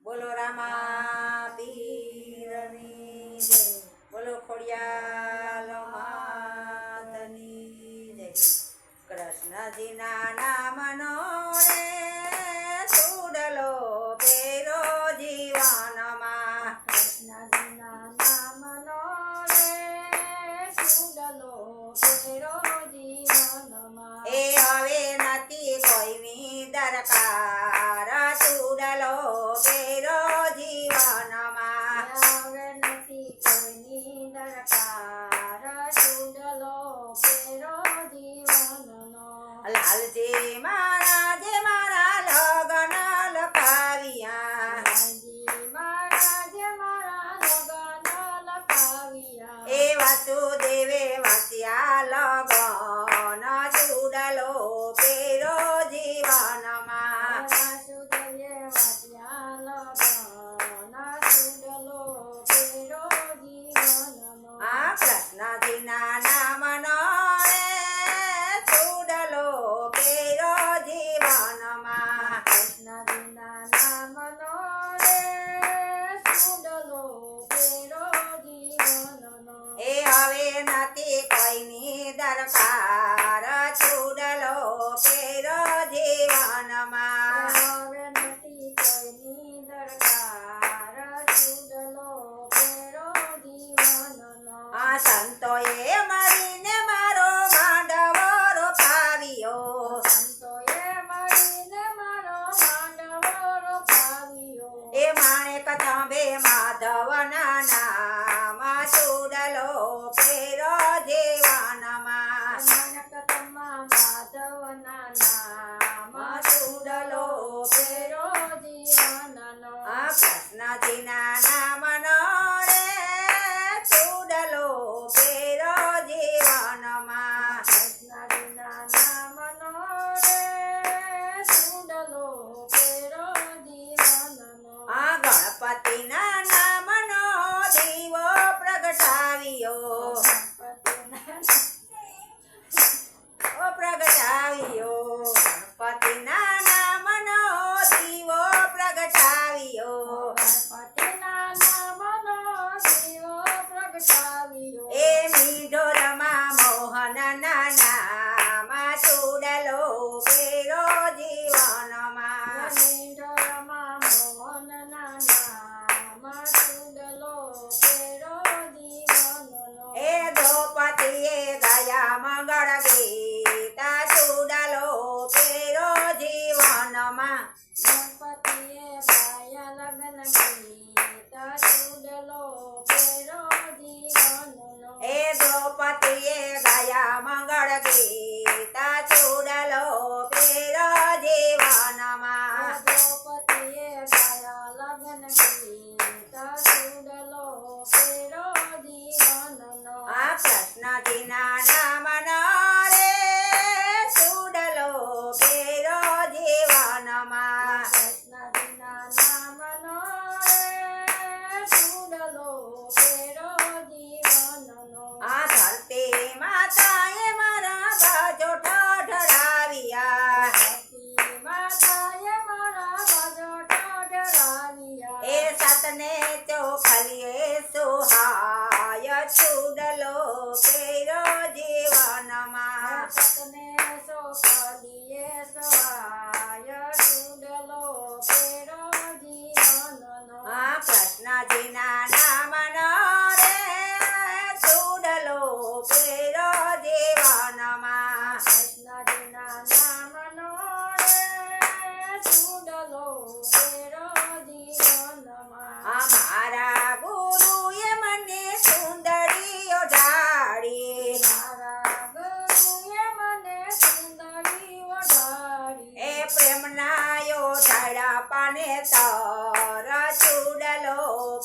બોલો રામા પીરની જય, બોલો ખોડિયાલ માતની જય. કૃષ્ણજીના નામનો રે સુડલો પેરો જીવનમાં, કૃષ્ણજીના નામનો રે સુડલો પેરો જીવનમાં. એ હવે નથી કોઈની દરકાર સુડલો પેરો જીવનમાં. હવે નથી કોઈની દરકાર સુડલો પેરો જીવનનો. લાલજી મહારાજે મારા લગન લખાવ્યા, લાલજી મહારાજે મારા લગન લખાવ્યા. એ વાસુદેવે વાસ્યા લગન સુડલો પેરો જીવનમાં. વાસુદેવે વાસ્યા લગન સુડલો પેરો જીવનનો. આ કૃષ્ણજીના નામનો રે સુડલો પેરો જીવનમાં. કૃષ્ણજીના નામનો રે સુડલો પેરો જીવનનો. એ હવે નથી કોઈની દરકાર સુડલો પેરો જીવનમાં. હવે નથી કોઈની દરકાર સુડલો પેરો જીવનનો. આ સંતોએ મળીને મારો માંડવો રોપાવ્યો, સંતોએ મળીને મારો માંડવો રોપાવ્યો. એ માણેક તાંબે માધવના નામ સુડલો પેરો જીવનમાં. માણકતમાં માધવના નામ સુડલો પેરો જીવનનો. આ કૃષ્ણજીના નામનો રે સુડલો પેરો જીવનમાં. કૃષ્ણજીના નામનો રે સુડલો પેરો જીવનનો. આ ગણપતિના નામનો દીવો પ્રગટાવ્યો, ઓ પ્રગટાવ્યો. ગણપતિના નામનો દીવો પ્રગટાવ્યો, ગણપતિના નામનો દીવો પ્રગટાવ્યો. એ મીઢોરમાં મોહનના નામ સુડલો પેરો જીવનમાં. મીંઢોરમાં મોહનના નામ સુડલો પેરો જીવનનો. એ દ્રૌપદીએ ગયા મંગળ ગીત સુડલો પેરો જીવનમાં. ગણપતિએ ગાયા લગ્ન ગીત સુડલો પેરો જીવનનો. એ દ્રૌપદીએ ગયા મંગળ ગીત સુડલો પેરો જીવનમાં. દ્રૌપદીએ ગાયા લગ્ન ગીત સુડલો પેરો જીવનનો. આ કૃષ્ણજીના નામનો રે સુડલો પેરો જીવનમાં. કૃષ્ણજીના નામનો રે સુડલો પેરો જીવનનો. આ ધરતી માતાએ મારા બાજો ઢળાવ્યા, ધરતી માતાએ મારા બાજો ઢળાવ્યા. એ સતને ચોખલીએ સુહાય સુડલો પેરો જીવનમાં. સતને સોખલીએ સહાય સુડલો પેરો જીવનનો. આ કૃષ્ણજીના નામનો રે સુડલો પેરો જીવનમાં. કૃષ્ણજીના નામનો રે સુડલો પેરો જીવનમાં. આ મારા ગુરુએ મને સુંદરીઓ ઢાળી, મારા ગુરુએ મને સુંદરી ઓઢાડી. એ પ્રેમનાયો ઢાળા પાને તર સુડલો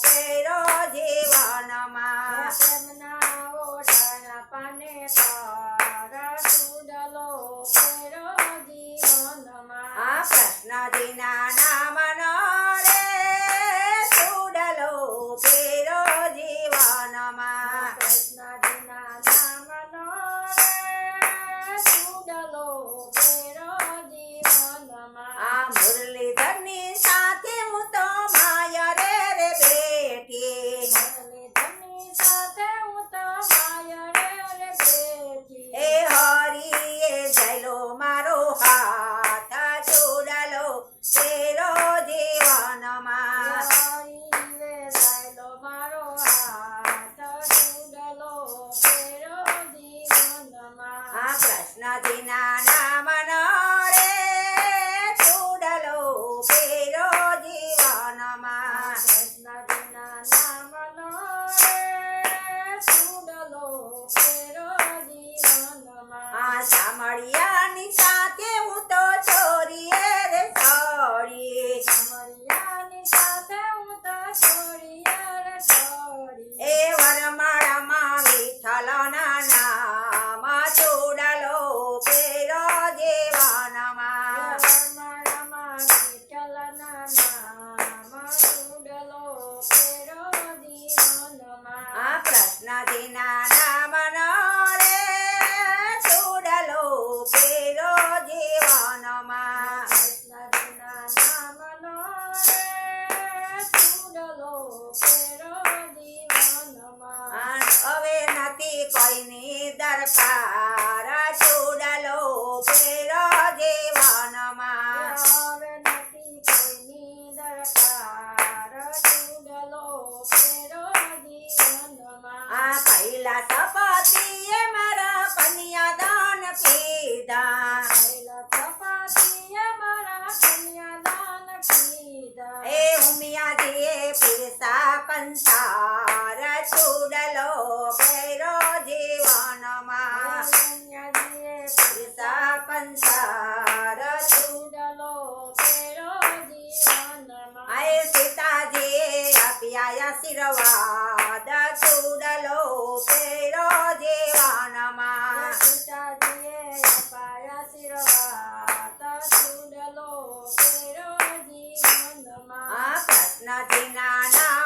પેરો જીવનમાં. તેમના ઓઢાના પાને તારા સુડલો પેરો જીવનમાં. આ કૃષ્ણજીના નામનો રે સુડલો પેરો જીવનમાં. કૃષ્ણજીના નામનો રે સુડલો પેરો જીવનમાં. આ મુરલીધરની સાથે હું તો કૃષ્ણજીના નામનો રે ચૂડલો પેરો જીવનમાં કૃષ્ણજીના નામનો રે ચૂડલો પેરો જીવનમાં. હવે નથી કોઈની દરકાર ચૂડલો પેરો જીવનમાં હવે નથી કોઈની દરકાર ચૂડલો પેરો જીવનમાં. પહેલા સપતિએ મારા કન્યાદાન કીધા પહેલા સપાટીએ મારા કન્યાદાન કીધા. એ ઉમિયાજીએ પીરસા કંસાર ચૂડલો પેરો જીવનમાં કન્યાજીએ પીરસા કંસાર ચૂડલો પેરો જીવનમાં. આય સીતાજીએ આપ્યા આશીર્વાદ ચૂડલો પેરો જીવનમાં સીતાજીએ અપાયા આશીર્વાદ ચૂડલો પેરો જીવનમાં. કૃષ્ણજીના નામ